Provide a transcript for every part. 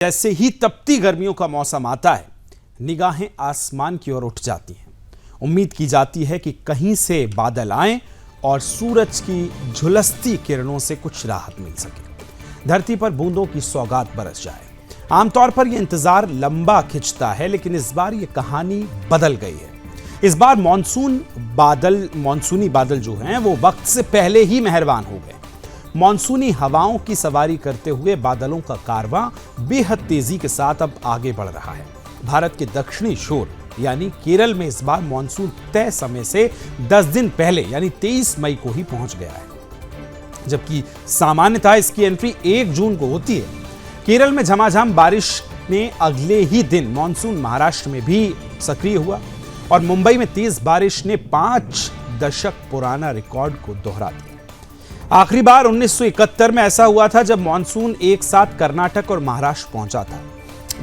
जैसे ही तपती गर्मियों का मौसम आता है, निगाहें आसमान की ओर उठ जाती हैं। उम्मीद की जाती है कि कहीं से बादल आएं और सूरज की झुलसती किरणों से कुछ राहत मिल सके, धरती पर बूंदों की सौगात बरस जाए। आमतौर पर यह इंतजार लंबा खिंचता है, लेकिन इस बार यह कहानी बदल गई है। इस बार मानसूनी बादल जो हैं वो वक्त से पहले ही मेहरबान हो गए। मानसूनी हवाओं की सवारी करते हुए बादलों का कारवां बेहद तेजी के साथ अब आगे बढ़ रहा है। भारत के दक्षिणी छोर यानी केरल में इस बार मानसून तय समय से 10 दिन पहले यानी 23 मई को ही पहुंच गया है, जबकि सामान्यतः इसकी एंट्री 1 जून को होती है। केरल में झमाझम बारिश ने अगले ही दिन मानसून महाराष्ट्र में भी सक्रिय हुआ और मुंबई में तेज बारिश ने 5 दशक पुराना रिकॉर्ड को दोहरा दिया। आखिरी बार 1971 में ऐसा हुआ था, जब मानसून एक साथ कर्नाटक और महाराष्ट्र पहुंचा था।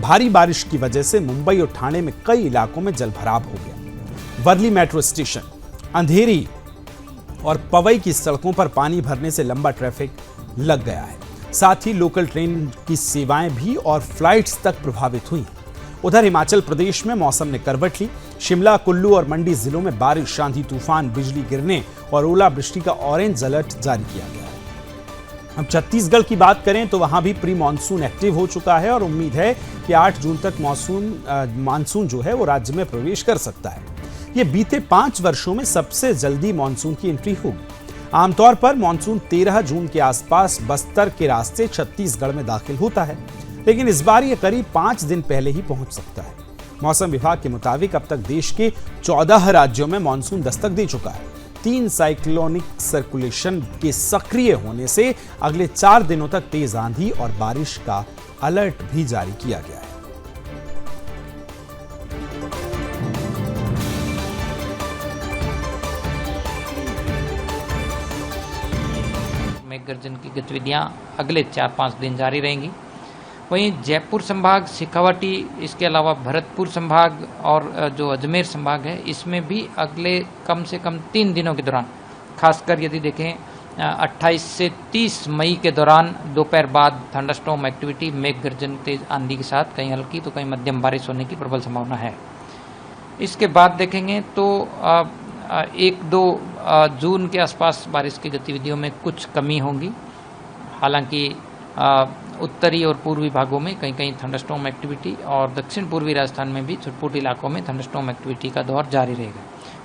भारी बारिश की वजह से मुंबई और ठाणे में कई इलाकों में जलभराव हो गया। वर्ली मेट्रो स्टेशन, अंधेरी और पवई की सड़कों पर पानी भरने से लंबा ट्रैफिक लग गया है। साथ ही लोकल ट्रेन की सेवाएं भी और फ्लाइट्स तक प्रभावित हुई। उधर हिमाचल प्रदेश में मौसम ने करवट ली। शिमला, कुल्लू और मंडी जिलों में बारिश, आंधी तूफान, बिजली गिरने और ओलावृष्टि का ऑरेंज अलर्ट जारी किया गया है। अब छत्तीसगढ़ की बात करें तो वहां भी प्री मानसून एक्टिव हो चुका है और उम्मीद है कि 8 जून तक मानसून जो है वो राज्य में प्रवेश कर सकता है। ये बीते 5 वर्षों में सबसे जल्दी मानसून की एंट्री होगी। आमतौर पर मानसून 13 जून के आसपास बस्तर के रास्ते छत्तीसगढ़ में दाखिल होता है, लेकिन इस बार ये करीब 5 दिन पहले ही पहुंच सकता है। मौसम विभाग के मुताबिक अब तक देश के 14 राज्यों में मानसून दस्तक दे चुका है। 3 साइक्लोनिक सर्कुलेशन के सक्रिय होने से अगले 4 दिनों तक तेज आंधी और बारिश का अलर्ट भी जारी किया गया है। मेघ गर्जन की गतिविधियां अगले 4-5 दिन जारी रहेंगी। वहीं जयपुर संभाग, शेखावाटी, इसके अलावा भरतपुर संभाग और जो अजमेर संभाग है, इसमें भी अगले कम से कम 3 दिनों के दौरान, खासकर यदि देखें 28 से 30 मई के दौरान दोपहर बाद थंडरस्टॉर्म एक्टिविटी, मेघ गर्जन, तेज आंधी के साथ कहीं हल्की तो कहीं मध्यम बारिश होने की प्रबल संभावना है। इसके बाद देखेंगे तो 1-2 जून के आसपास बारिश की गतिविधियों में कुछ कमी होगी। हालांकि उत्तरी और पूर्वी भागों में कहीं कहीं थंडरस्टॉर्म एक्टिविटी और दक्षिण पूर्वी राजस्थान में भी छुटपुट इलाकों में थंडरस्टॉर्म एक्टिविटी का दौर जारी रहेगा।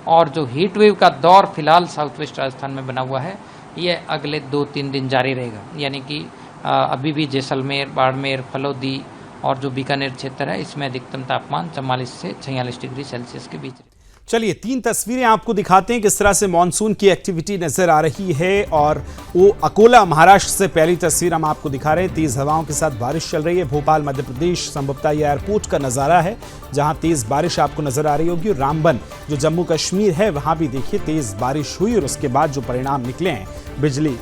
और जो हीट वेव का दौर फिलहाल साउथ वेस्ट राजस्थान में बना हुआ है, यह अगले 2-3 दिन जारी रहेगा। यानी कि अभी भी जैसलमेर, बाड़मेर, फलोदी और जो बीकानेर क्षेत्र है, इसमें अधिकतम तापमान 44 से 46 डिग्री सेल्सियस के बीच। चलिए 3 तस्वीरें आपको दिखाते हैं किस तरह से मानसून की एक्टिविटी नजर आ रही है। और वो अकोला महाराष्ट्र से पहली तस्वीर हम आपको दिखा रहे हैं। तेज हवाओं के साथ बारिश चल रही है। भोपाल मध्य प्रदेश, संभवतः ये एयरपोर्ट का नज़ारा है जहां तेज बारिश आपको नजर आ रही होगी। रामबन जो जम्मू कश्मीर है, वहां भी देखिए तेज बारिश हुई और उसके बाद जो परिणाम निकले हैं, बिजली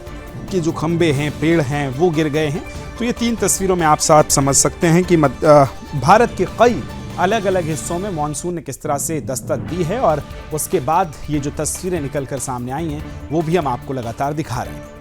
के जो खंभे हैं, पेड़ हैं, वो गिर गए हैं। तो ये 3 तस्वीरों में आप साथ समझ सकते हैं कि भारत के कई अलग अलग हिस्सों में मानसून ने किस तरह से दस्तक दी है। और उसके बाद ये जो तस्वीरें निकलकर सामने आई हैं, वो भी हम आपको लगातार दिखा रहे हैं।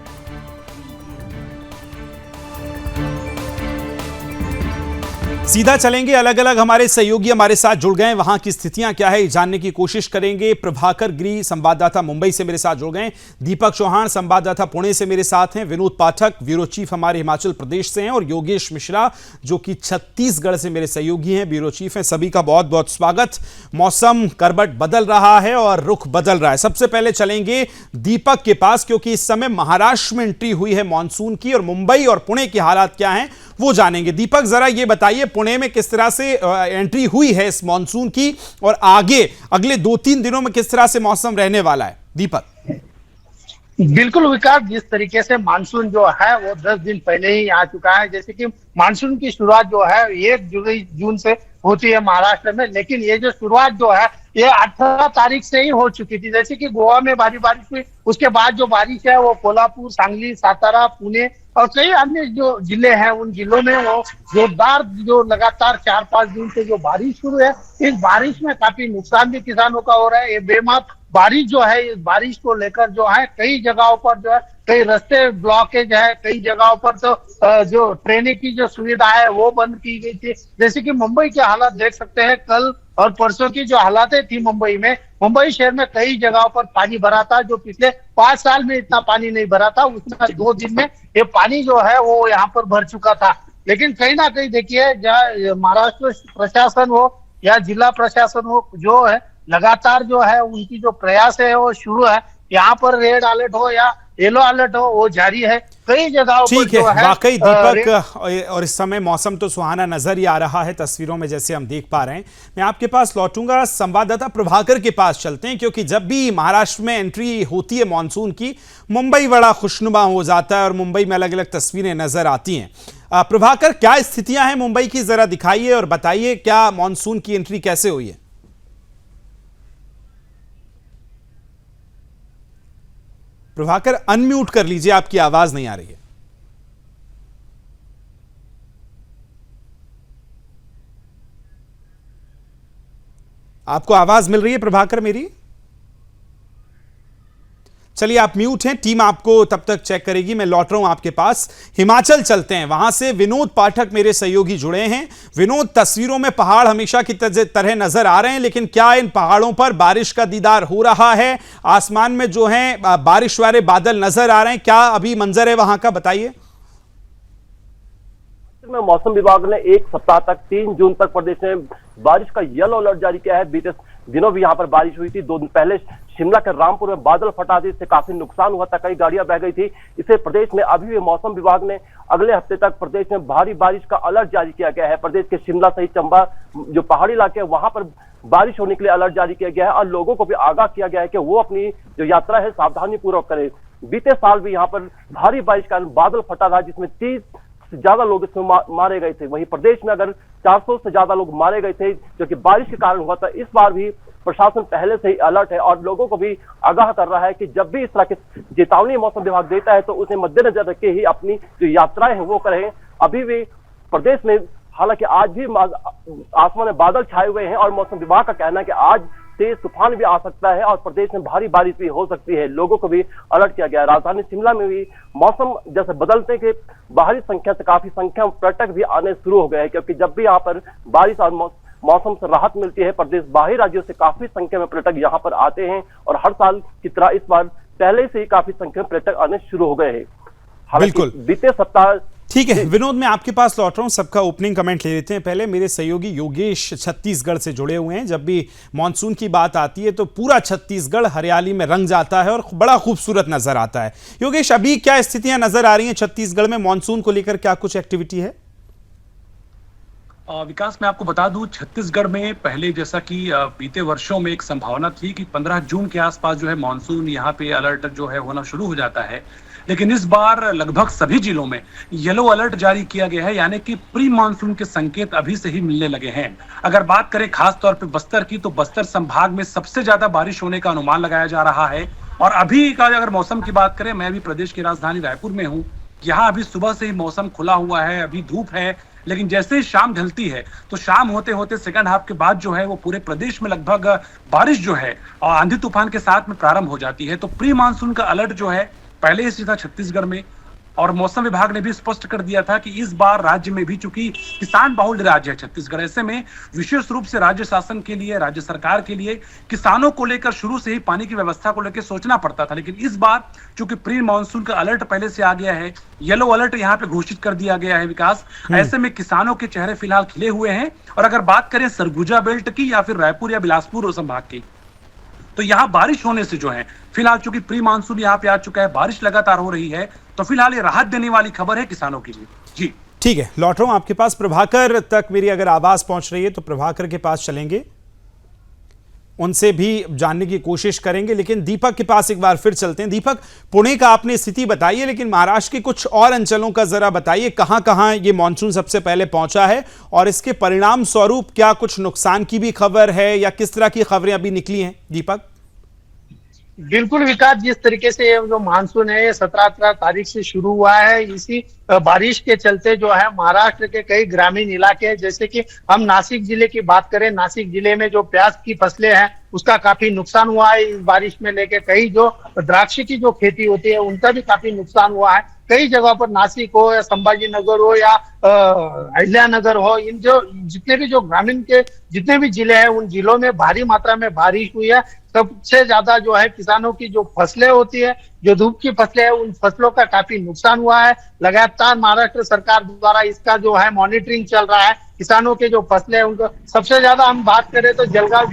सीधा चलेंगे, अलग अलग हमारे सहयोगी हमारे साथ जुड़ गए हैं। वहां की स्थितियां क्या है जानने की कोशिश करेंगे। प्रभाकर गिरी संवाददाता मुंबई से मेरे साथ जुड़ गए हैं। दीपक चौहान संवाददाता पुणे से मेरे साथ हैं। विनोद पाठक ब्यूरो चीफ हमारे हिमाचल प्रदेश से हैं और योगेश मिश्रा जो कि छत्तीसगढ़ से मेरे सहयोगी हैं, ब्यूरो चीफ हैं। सभी का बहुत बहुत स्वागत। मौसम करवट बदल रहा है और रुख बदल रहा है। सबसे पहले चलेंगे दीपक के पास, क्योंकि इस समय महाराष्ट्र में एंट्री हुई है मानसून की और मुंबई और पुणे की हालात क्या हैं वो जानेंगे। दीपक, जरा ये बताइए पुणे में किस तरह से एंट्री हुई है इस मानसून की और आगे अगले 2-3 दिनों में किस तरह से मौसम रहने वाला है। दीपक। बिल्कुल विकास, जिस तरीके से मानसून जो है वो 10 दिन पहले ही आ चुका है। जैसे कि मानसून की शुरुआत जो है 1 जून से होती है महाराष्ट्र में, लेकिन ये जो शुरुआत जो है ये 18 तारीख से ही हो चुकी थी। जैसे कि गोवा में भारी बारिश हुई, उसके बाद जो बारिश है वो कोल्हापुर, सांगली, सातारा, पुणे और कई अन्य जो जिले हैं उन जिलों में वो जोरदार जो लगातार 4-5 दिन से जो बारिश शुरू है, इस बारिश में काफी नुकसान भी किसानों का हो रहा है। ये बेमाप बारिश जो है, इस बारिश को लेकर जो है कई जगहों पर जो है कई रास्ते ब्लॉकेज है, कई जगहों पर तो जो ट्रेनें की जो सुविधा है वो बंद की गई थी। जैसे कि मुंबई के हालात देख सकते हैं, कल और परसों की जो हालातें थी मुंबई में, मुंबई शहर में कई जगहों पर पानी भरा था, जो पिछले 5 साल में इतना पानी नहीं भरा था, उतना 2 दिन में ये पानी जो है वो यहाँ पर भर चुका था। लेकिन कहीं ना कहीं देखिए, जहाँ महाराष्ट्र प्रशासन हो या जिला प्रशासन हो, जो है लगातार जो है उनकी जो प्रयास है वो शुरू है। यहाँ पर रेड अलर्ट हो या येलो अलर्ट हो, वो जारी है कई जगहों पर। ठीक है, वाकई रेड दीपक, और इस समय मौसम तो सुहाना नजर ही आ रहा है तस्वीरों में जैसे हम देख पा रहे हैं। मैं आपके पास लौटूंगा, संवाददाता प्रभाकर के पास चलते हैं, क्योंकि जब भी महाराष्ट्र में एंट्री होती है मॉनसून की, मुंबई बड़ा खुशनुमा हो जाता है और मुंबई में अलग अलग तस्वीरें नजर आती हैं। प्रभाकर, क्या स्थितियां हैं मुंबई की, जरा दिखाइए और बताइए क्या मॉनसून की एंट्री कैसे हुई है। प्रभाकर, अनम्यूट कर लीजिए, आपकी आवाज नहीं आ रही है। आपको आवाज मिल रही है प्रभाकर मेरी? चलिए, आप म्यूट हैं, टीम आपको तब तक चेक करेगी। मैं लौट रहा हूं आपके पास। हिमाचल चलते हैं, वहां से विनोद पाठक मेरे सहयोगी जुड़े हैं। विनोद, तस्वीरों में पहाड़ हमेशा की तरह नजर आ रहे हैं, लेकिन क्या इन पहाड़ों पर बारिश का दीदार हो रहा है? आसमान में जो है बारिश वाले बादल नजर आ रहे हैं, क्या अभी मंजर है वहां का, बताइए। मौसम विभाग ने 1 सप्ताह तक 3 जून तक प्रदेश में बारिश का येलो अलर्ट जारी किया है। बीते दिनों भी यहाँ पर बारिश हुई थी। 2 दिन पहले शिमला के रामपुर में बादल फटा थे, इससे काफी नुकसान हुआ था, कई गाड़ियां बह गई थी। इसे प्रदेश में अभी भी मौसम विभाग ने अगले हफ्ते तक प्रदेश में भारी बारिश का अलर्ट जारी किया गया है। प्रदेश के शिमला सहित चंबा जो पहाड़ी इलाके हैं वहां पर बारिश होने के लिए अलर्ट जारी किया गया है और लोगों को भी आगाह किया गया है कि वो अपनी जो यात्रा है सावधानी पूर्वक करें। बीते साल भी यहाँ पर भारी बारिश का बादल फटा था, जिसमें 30 से ज्यादा लोग इसमें मारे गए थे। वहीं प्रदेश में अगर 400 से ज्यादा लोग मारे गए थे, जो कि बारिश के कारण हुआ था। इस बार भी प्रशासन पहले से ही अलर्ट है और लोगों को भी आगाह कर रहा है कि जब भी इस तरह की चेतावनी मौसम विभाग देता है तो उसे मद्देनजर रख के ही अपनी जो यात्राएं हैं वो करें। अभी भी प्रदेश में हालांकि आज भी आसमान में बादल छाए हुए हैं और मौसम विभाग का कहना है कि आज तेज तूफान भी आ सकता है और प्रदेश में भारी बारिश भी हो सकती है। लोगों को भी अलर्ट किया गया है। राजधानी शिमला में भी मौसम जैसे बदलते के बाहरी संख्या से काफी संख्या में पर्यटक भी आने शुरू हो गए हैं, क्योंकि जब भी यहाँ पर बारिश और मौसम से राहत मिलती है, प्रदेश बाहरी राज्यों से काफी संख्या में पर्यटक यहाँ पर आते हैं और हर साल की तरह इस बार पहले से ही काफी संख्या में पर्यटक आने शुरू हो गए हैं। बिल्कुल, बीते सप्ताह। ठीक है विनोद, मैं आपके पास लौट रहा हूं। सबका ओपनिंग कमेंट ले लेते हैं। पहले मेरे सहयोगी योगेश छत्तीसगढ़ से जुड़े हुए हैं। जब भी मॉनसून की बात आती है तो पूरा छत्तीसगढ़ हरियाली में रंग जाता है और बड़ा खूबसूरत नजर आता है। योगेश, अभी क्या स्थितियां नजर आ रही हैं छत्तीसगढ़ में मॉनसून को लेकर, क्या कुछ एक्टिविटी है? विकास, मैं आपको बता दूं, छत्तीसगढ़ में पहले जैसा कि बीते वर्षों में एक संभावना थी कि 15 जून के आसपास जो है मॉनसून यहाँ पे अलर्ट जो है होना शुरू हो जाता है, लेकिन इस बार लगभग सभी जिलों में येलो अलर्ट जारी किया गया है, यानी कि प्री मानसून के संकेत अभी से ही मिलने लगे हैं। अगर बात करें खास तौर पे बस्तर की, तो बस्तर संभाग में सबसे ज्यादा बारिश होने का अनुमान लगाया जा रहा है। और अभी का अगर मौसम की बात करें, मैं भी प्रदेश की राजधानी रायपुर में हूँ। यहाँ अभी सुबह से ही मौसम खुला हुआ है, अभी धूप है, लेकिन जैसे ही शाम ढलती है तो शाम होते होते सेकंड हाफ के बाद जो है वो पूरे प्रदेश में लगभग बारिश जो है और आंधी तूफान के साथ में प्रारंभ हो जाती है। तो प्री मानसून का अलर्ट जो है पहले से था छत्तीसगढ़ में, और मौसम विभाग ने भी स्पष्ट कर दिया था कि इस बार राज्य में भी, चूंकि किसान बहुल राज्य है छत्तीसगढ़, ऐसे में विशेष रूप से राज्य शासन के लिए, राज्य सरकार के लिए किसानों को लेकर शुरू से ही पानी की व्यवस्था को लेकर सोचना पड़ता था। लेकिन इस बार चूंकि प्री मानसून का अलर्ट पहले से आ गया है, येलो अलर्ट यहाँ पे घोषित कर दिया गया है विकास, ऐसे में किसानों के चेहरे फिलहाल खिले हुए हैं। और अगर बात करें सरगुजा बेल्ट की या फिर रायपुर या बिलासपुर संभाग की, तो यहाँ बारिश होने से जो है फिलहाल चूंकि प्री मानसून यहाँ पे आ चुका है, बारिश लगातार हो रही है, तो फिलहाल ये राहत देने वाली खबर है किसानों के लिए। जी ठीक है, लौट रहा हूं आपके पास। प्रभाकर तक मेरी अगर आवाज पहुंच रही है तो प्रभाकर के पास चलेंगे, उनसे भी जानने की कोशिश करेंगे। लेकिन दीपक के पास एक बार फिर चलते हैं। दीपक, पुणे का आपने स्थिति बताई है, लेकिन महाराष्ट्र के कुछ और अंचलों का जरा बताइए, कहां कहां ये मॉनसून सबसे पहले पहुंचा है और इसके परिणाम स्वरूप क्या कुछ नुकसान की भी खबर है या किस तरह की खबरें अभी निकली हैं? दीपक। बिल्कुल विकास, जिस तरीके से ये जो मानसून है ये 17 तारीख से शुरू हुआ है, इसी बारिश के चलते जो है महाराष्ट्र के कई ग्रामीण इलाके, जैसे कि हम नासिक जिले की बात करें, नासिक जिले में जो प्याज की फसलें हैं उसका काफी नुकसान हुआ है इस बारिश में लेके। कई जो द्राक्ष की जो खेती होती है उनका भी काफी नुकसान हुआ है। कई जगहों पर नासिक हो या संभाजी नगर हो या अहिल्यानगर हो, इन जो जितने भी जो ग्रामीण के जितने भी जिले हैं उन जिलों में भारी मात्रा में बारिश हुई है। सबसे ज्यादा जो है किसानों की जो फसलें होती है, जो धूप की फसलें है, उन फसलों का काफी नुकसान हुआ है। लगातार महाराष्ट्र सरकार द्वारा इसका जो है मॉनिटरिंग चल रहा है। किसानों के जो फसलें हैं उनको सबसे ज्यादा हम बात करें तो जलगांव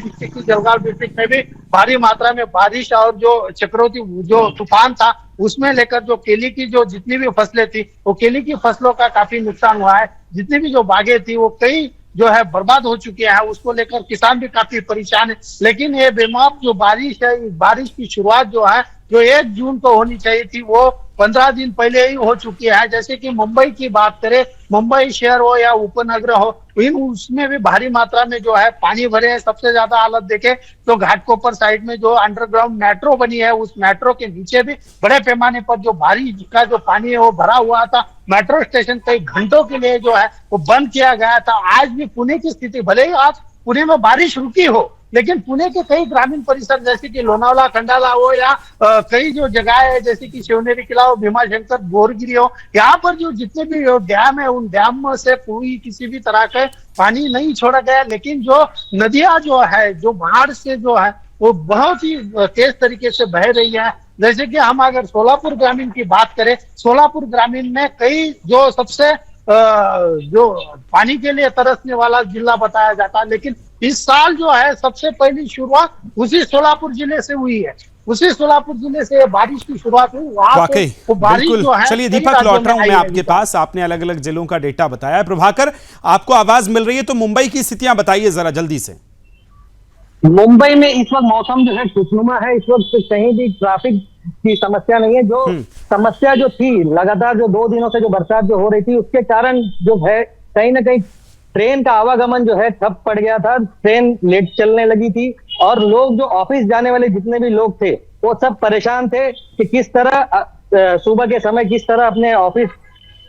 डिस्ट्रिक्ट में भी भारी मात्रा में बारिश और जो चक्रवाती जो तूफान था उसमें लेकर जो केली की जो जितनी भी फसलें थी वो केली की फसलों का काफी नुकसान हुआ है। जितनी भी जो बागें थी वो कई जो है बर्बाद हो चुके हैं, उसको लेकर किसान भी काफी परेशान है। लेकिन ये बेमाप जो बारिश है, इस बारिश की शुरुआत जो है जो 1 जून को होनी चाहिए थी वो 15 दिन पहले ही हो चुकी है। जैसे कि मुंबई की बात करें, मुंबई शहर हो या उपनगर हो, उसमें भी भारी मात्रा में जो है पानी भरे हैं। सबसे ज्यादा हालत देखे तो घाटकोपर साइड में जो अंडरग्राउंड मेट्रो बनी है उस मेट्रो के नीचे भी बड़े पैमाने पर जो बारिश का जो पानी है वो भरा हुआ था। मेट्रो स्टेशन कई घंटों के लिए जो है वो बंद किया गया था। आज भी पुणे की स्थिति, भले ही आज पुणे में बारिश रुकी हो, लेकिन पुणे के कई ग्रामीण परिसर जैसे कि लोनावला, खंडाला हो या कई जो जगह है जैसे कि शिवनेरी किला हो, भीमाशंकर, बोरगिरी हो, यहाँ पर जो जितने भी डैम है उन डैम से कोई किसी भी तरह का पानी नहीं छोड़ा गया। लेकिन जो नदियां जो है जो बाढ़ से जो है वो बहुत ही तेज तरीके से बह रही है। जैसे कि हम अगर सोलापुर ग्रामीण की बात करें, सोलापुर ग्रामीण में कई जो सबसे जो पानी के लिए तरसने वाला जिला बताया जाता है, लेकिन इस साल जो है सबसे पहली शुरुआत उसी सोलापुर जिले से हुई है। उसी सोलापुर जिले से बारिश की शुरुआत हुई, वहां से वो बारिश जो है। चलिए दीपक, लौट रहा हूं मैं आपके पास। आपने अलग अलग जिलों का डेटा बताया। प्रभाकर, आपको आवाज मिल रही है तो मुंबई की स्थितियां बताइए जरा जल्दी से। मुंबई में इस वक्त मौसम जो है खुशनुमा है। इस वक्त कहीं भी ट्रैफिक की समस्या नहीं है। जो समस्या जो थी लगातार जो 2 दिनों से जो बरसात जो हो रही थी उसके कारण जो है कहीं ना कहीं ट्रेन का आवागमन जो है ठप पड़ गया था। ट्रेन लेट चलने लगी थी और लोग जो ऑफिस जाने वाले जितने भी लोग थे वो सब परेशान थे कि किस तरह सुबह के समय किस तरह अपने ऑफिस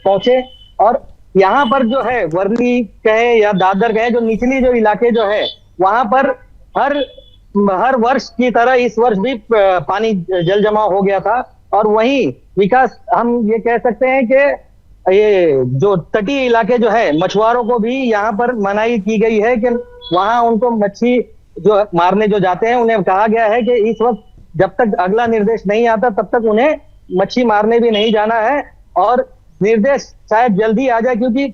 पहुंचे। और यहाँ पर जो है वर्ली कहे या दादर कहे, जो निचली जो इलाके जो है वहां पर हर वर्ष की तरह इस वर्ष भी पानी जल जमाव हो गया था। और वहीं विकास, हम ये कह सकते हैं कि ये जो तटीय इलाके जो है मछुआरों को भी यहाँ पर मनाही की गई है कि वहां उनको मच्छी जो मारने जो जाते हैं उन्हें कहा गया है कि इस वक्त जब तक अगला निर्देश नहीं आता तब तक उन्हें मच्छी मारने भी नहीं जाना है। और निर्देश शायद जल्दी आ जाए क्योंकि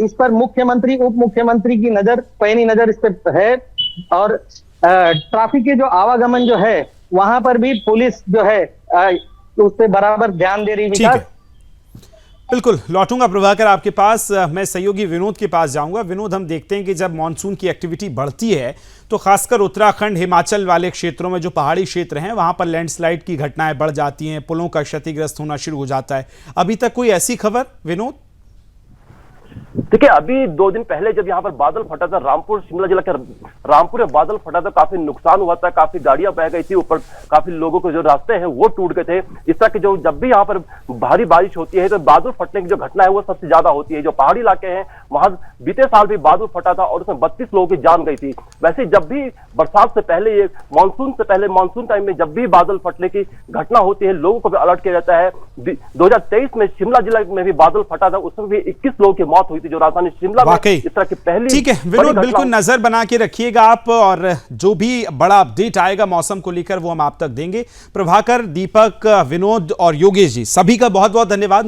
इस पर मुख्यमंत्री उप मुख्यमंत्री की नजर, पैनी नजर इस पर है। और ट्रैफिक के जो आवागमन जो है वहां पर भी पुलिस जो है उस पर बराबर ध्यान दे रही है। बिल्कुल, लौटूंगा प्रभाकर आपके पास। मैं सहयोगी विनोद के पास जाऊंगा। विनोद, हम देखते हैं कि जब मानसून की एक्टिविटी बढ़ती है तो खासकर उत्तराखंड, हिमाचल वाले क्षेत्रों में जो पहाड़ी क्षेत्र हैं वहां पर लैंडस्लाइड की घटनाएं बढ़ जाती हैं, पुलों का क्षतिग्रस्त होना शुरू हो जाता है। अभी तक कोई ऐसी खबर विनोद? देखिए, अभी 2 दिन पहले जब यहाँ पर बादल फटा था, रामपुर शिमला जिला के रामपुर में बादल फटा था, काफी नुकसान हुआ था, काफी गाड़ियां बह गई थी, ऊपर काफी लोगों के जो रास्ते हैं वो टूट गए थे। इस तरह की जो जब भी यहाँ पर भारी बारिश होती है तो बादल फटने की जो घटना है वो सबसे ज्यादा होती है। जो पहाड़ी इलाके हैं वहां बीते साल भी बादल फटा था और उसमें 32 लोगों की जान गई थी। वैसे जब भी बरसात से पहले, ये मानसून से पहले, मानसून टाइम में जब भी बादल फटने की घटना होती है लोगों को भी अलर्ट किया जाता है। 2023 में शिमला जिला में भी बादल फटा था, उसमें भी 21 लोगों की मौत हुई थी जो राजधानी शिमला में इस तरह की पहली। ठीक है विनोद, बिल्कुल नजर बना के रखिएगा आप, और जो भी बड़ा अपडेट आएगा मौसम को लेकर वो हम आप तक देंगे। प्रभाकर, दीपक, विनोद और योगेश जी, सभी का बहुत बहुत धन्यवाद।